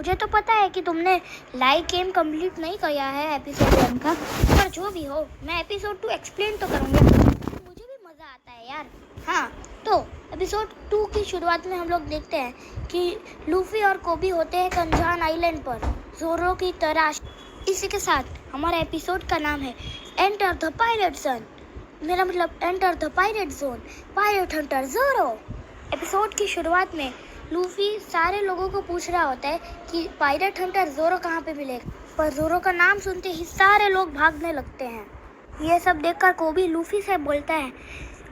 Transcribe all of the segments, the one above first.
मुझे तो पता है कि तुमने लाइक गेम कंप्लीट नहीं किया है एपिसोड 1 का, पर जो भी हो मैं एपिसोड 2 एक्सप्लेन तो करूँगा। मुझे भी मज़ा आता है यार। हाँ, तो एपिसोड 2 की शुरुआत में हम लोग देखते हैं कि लूफी और कोबी होते हैं कंजान आइलैंड पर ज़ोरो की तलाश। इसी के साथ हमारा एपिसोड का नाम है एंटर द पायरेट ज़ोन, मेरा मतलब enter the pirate zone, pirate Hunter zero. Episode की शुरुआत में लूफी सारे लोगों को पूछ रहा होता है कि पायरेट हंटर ज़ोरो कहाँ पे मिलेगा, पर ज़ोरो का नाम सुनते ही सारे लोग भागने लगते हैं। ये सब देखकर कोबी लूफी से बोलता है,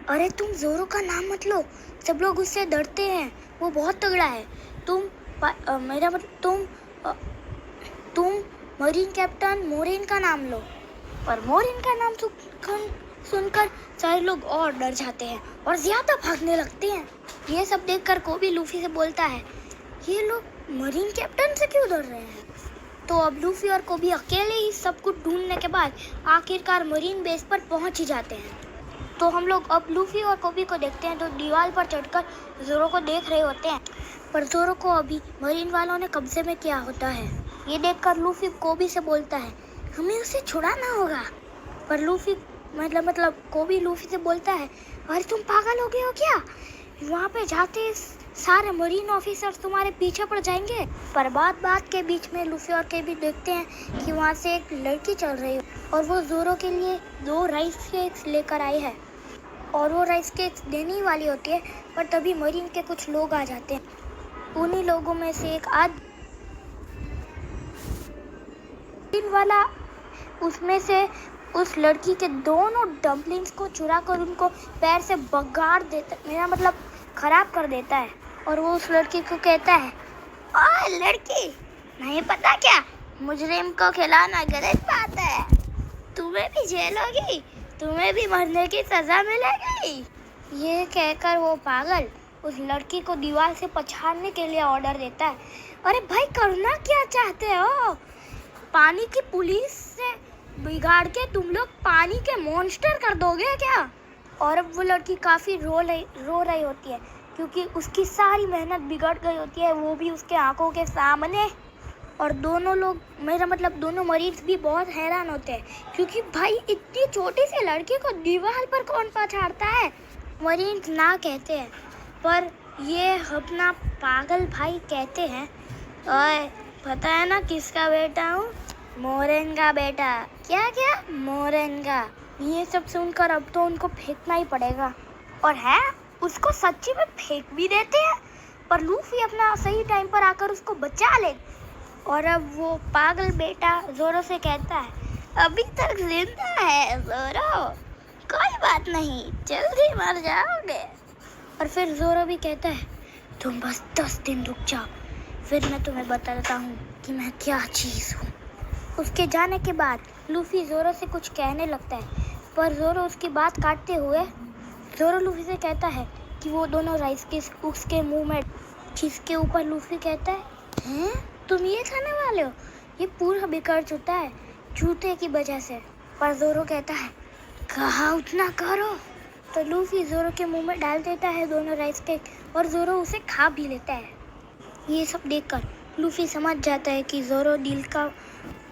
अरे तुम ज़ोरो का नाम मत लो, सब लोग उससे डरते हैं, वो बहुत तगड़ा है। तुम मरीन कैप्टन मोरेन का नाम लो। पर मोरेन का नाम सुनकर सारे लोग और डर जाते हैं और ज़्यादा भागने लगते हैं। ये सब देखकर कोबी लूफी से बोलता है, ये लोग मरीन कैप्टन से क्यों डर रहे हैं? तो अब लूफी और कोबी अकेले ही सब कुछ ढूंढने के बाद आखिरकार मरीन बेस पर पहुंच ही जाते हैं। तो हम लोग अब लूफी और कोबी को देखते हैं तो दीवार पर चढ़कर ज़ोरो को देख रहे होते हैं, पर ज़ोरो को अभी मरीन वालों ने कब्जे में किया होता है। ये देखकर लूफी कोबी से बोलता है, हमें उसे छुड़ाना होगा। पर लूफी मतलब कोबी लूफी से बोलता है, अरे तुम पागल हो गए हो क्या? वहाँ पे जाते सारे मरीन ऑफिसर्स तुम्हारे पीछे पड़ जाएंगे। पर बात के बीच में लूफी और कोबी देखते हैं कि वहाँ से एक लड़की चल रही है और वो ज़ोरो के लिए 2 राइस केक्स लेकर आई है और वो राइस केक्स देने ही वाली होती है, पर तभी मरीन के कुछ लोग आ जाते हैं। उन्हीं लोगों में से एक वाला उसमें से उस लड़की के दोनों डम्पलिंग्स को चुरा कर उनको पैर से बगाड़ देता, मेरा मतलब खराब कर देता है। और वो उस लड़की को कहता है, ओए लड़की, नहीं पता क्या मुजरिम को खिलाना गलत बात है, तुम्हें भी जेल होगी, तुम्हें भी मरने की सजा मिलेगी। ये कहकर वो पागल उस लड़की को दीवार से पछाड़ने के लिए ऑर्डर देता है। अरे भाई, करना क्या चाहते हो? पानी की पुलिस से बिगाड़ के तुम लोग पानी के मॉन्स्टर कर दोगे क्या? और अब वो लड़की काफ़ी रो रही होती है क्योंकि उसकी सारी मेहनत बिगड़ गई होती है, वो भी उसके आंखों के सामने। और दोनों मरीज भी बहुत हैरान होते हैं क्योंकि भाई इतनी छोटी सी लड़की को दीवार पर कौन पछाड़ता है? मरीज ना कहते हैं, पर ये अपना पागल भाई कहते हैं, ओए पता है ना किसका बेटा हूँ? मोरेन का बेटा। क्या मोरेन का? ये सब सुनकर अब तो उनको फेंकना ही पड़ेगा। और है, उसको सच्ची में फेंक भी देते हैं, पर लूफी अपना सही टाइम पर आकर उसको बचा ले। और अब वो पागल बेटा ज़ोरो से कहता है, अभी तक जिंदा है ज़ोरो, कोई बात नहीं, जल्दी मर जाओगे। और फिर ज़ोरो भी कहता है, तुम बस 10 दिन रुक जाओ, फिर मैं तुम्हें बताता हूँ कि मैं क्या चीज़ हूँ। उसके जाने के बाद लूफी ज़ोरो से कुछ कहने लगता है, पर ज़ोरो उसकी बात काटते हुए ज़ोरो लूफी से कहता है कि वो दोनों राइस के उसके मुंह में, जिसके ऊपर लूफी कहता है, हैं तुम ये खाने वाले हो? ये पूरा बिगड़ चुका है जूते की वजह से। पर ज़ोरो कहता है, कहा उतना करो। तो लूफी ज़ोरो के मुंह में डाल देता है दोनों राइस केक और ज़ोरो उसे खा भी लेता है। ये सब देखकर लूफी समझ जाता है कि ज़ोरो दिल का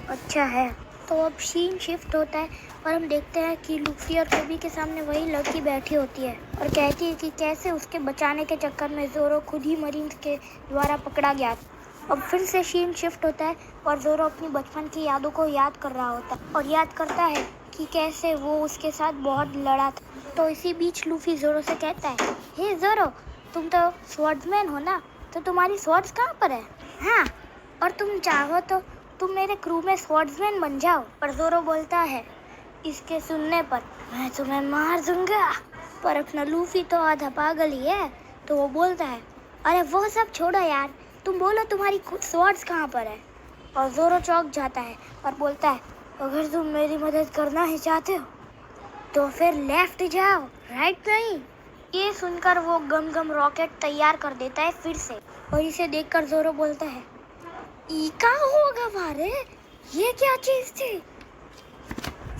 अच्छा है। तो अब सीन शिफ्ट होता है और हम देखते हैं कि लूफी और कोबी के सामने वही लड़की बैठी होती है और कहती है कि कैसे उसके बचाने के चक्कर में ज़ोरो खुद ही मरीन के द्वारा पकड़ा गया। अब फिर से सीन शिफ्ट होता है और ज़ोरो अपनी बचपन की यादों को याद कर रहा होता है और याद करता है कि कैसे वो उसके साथ बहुत लड़ा था। तो इसी बीच लूफी ज़ोरो से कहता है, हे ज़ोरो, तुम तो स्वॉर्ड्समैन हो ना, तो तुम्हारी स्वॉर्ड्स कहाँ पर है? हाँ, और तुम चाहो तो तुम मेरे क्रू में स्वॉर्ड्समैन बन जाओ। पर ज़ोरो बोलता है, इसके सुनने पर मैं तुम्हें मार दूंगा। पर अपना लूफी तो आधा पागल ही है, तो वो बोलता है, अरे वो सब छोड़ो यार, तुम बोलो तुम्हारी स्वॉर्ड्स कहाँ पर है? और ज़ोरो चौंक जाता है और बोलता है, अगर तुम मेरी मदद करना ही चाहते हो तो फिर लेफ्ट जाओ, राइट नहीं। ये सुनकर वो गम रॉकेट तैयार कर देता है फिर से, और इसे देखकर ज़ोरो बोलता है, ई का होगा बारे, ये क्या चीज़ थी?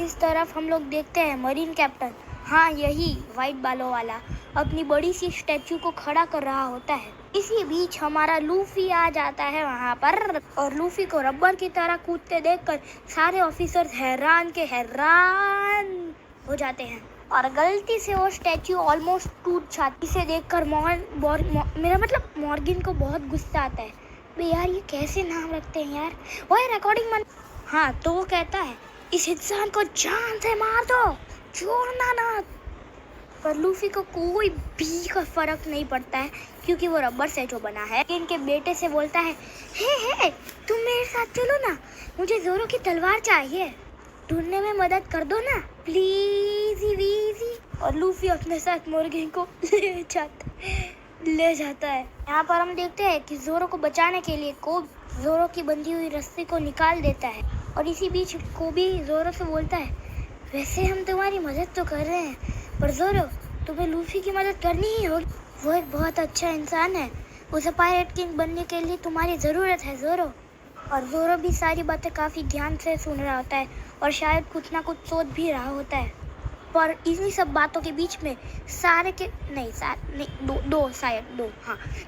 इस तरफ हम लोग देखते हैं मरीन कैप्टन, हाँ यही वाइट बालों वाला, अपनी बड़ी सी स्टैचू को खड़ा कर रहा होता है इसी बीच हमारा लूफी आ जाता है वहाँ पर और लूफी को रबर की तरह कूदते देखकर सारे ऑफिसर्स हैरान के हैरान हो जाते हैं और गलती से वो स्टैचू ऑलमोस्ट टूट जाती। इसे देखकर मॉर्गन को बहुत गुस्सा आता है। बे यार ये कैसे नाम रखते हैं यार। ओए रिकॉर्डिंग मन। हाँ तो वो कहता है इस इंसान को जान से मार दो, छोड़ना ना। पर लूफी को कोई भी का फर्क नहीं पड़ता है क्योंकि वो रबर से जो बना है। इनके बेटे से बोलता है हे तुम मेरे साथ चलो ना, मुझे जोरो की तलवार चाहिए, ढूंढने में मदद कर दो ना प्लीज वीजी। और लूफी अपने साथ मॉर्गन को ले जाता है। यहाँ पर हम देखते हैं कि जोरो को बचाने के लिए कोब जोरो की बंधी हुई रस्सी को निकाल देता है और इसी बीच कोबी जोरो से बोलता है वैसे हम तुम्हारी मदद तो कर रहे हैं पर जोरो तुम्हें लूफी की मदद करनी ही होगी, वो एक बहुत अच्छा इंसान है, उसे पायरेट किंग बनने के लिए तुम्हारी ज़रूरत है जोरो। और जोरो भी सारी बातें काफ़ी ध्यान से सुन रहा होता है और शायद कुछ ना कुछ सोच भी रहा होता है। पर इन्हीं सब बातों के बीच में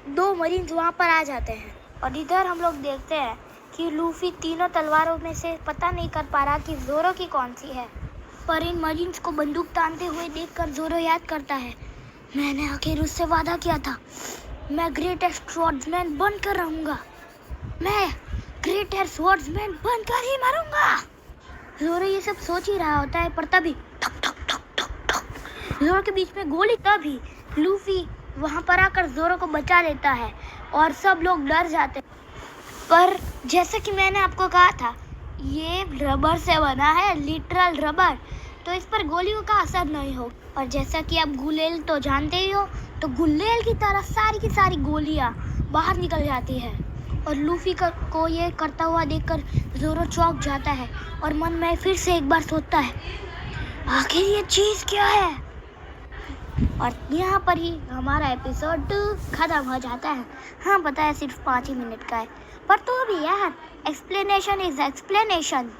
दो मरीन्स वहाँ पर आ जाते हैं और इधर हम लोग देखते हैं कि लूफी तीनों तलवारों में से पता नहीं कर पा रहा कि जोरो की कौन सी है। पर इन मरीन्स को बंदूक तानते हुए देखकर जोरो याद करता है मैंने आखिर उससे वादा किया था, मैं ग्रेटेस्ट स्वॉर्ड्समैन बनकर रहूंगा, मैं ग्रेटेस्ट स्वॉर्ड्समैन बनकर ही मरूंगा। जोरो ये सब सोच ही रहा होता है पर तभी ठक ठक ठक ठक ठक जोरो के बीच में गोली। तभी लूफी वहां पर आकर जोरो को बचा लेता है और सब लोग डर जाते हैं। पर जैसा कि मैंने आपको कहा था ये रबर से बना है, लिटरल रबर, तो इस पर गोलियों का असर नहीं हो। और जैसा कि आप गुलेल तो जानते ही हो, तो गुलेल की तरह सारी की सारी गोलियां बाहर निकल जाती है और लूफी को ये करता हुआ देखकर जोरो चौंक जाता है और मन में फिर से एक बार सोचता है आखिर ये चीज़ क्या है। और यहाँ पर ही हमारा एपिसोड खत्म हो जाता है। हाँ पता है सिर्फ 5 ही मिनट का है पर तो भी यार एक्सप्लेनेशन इज एक्सप्लेनेशन।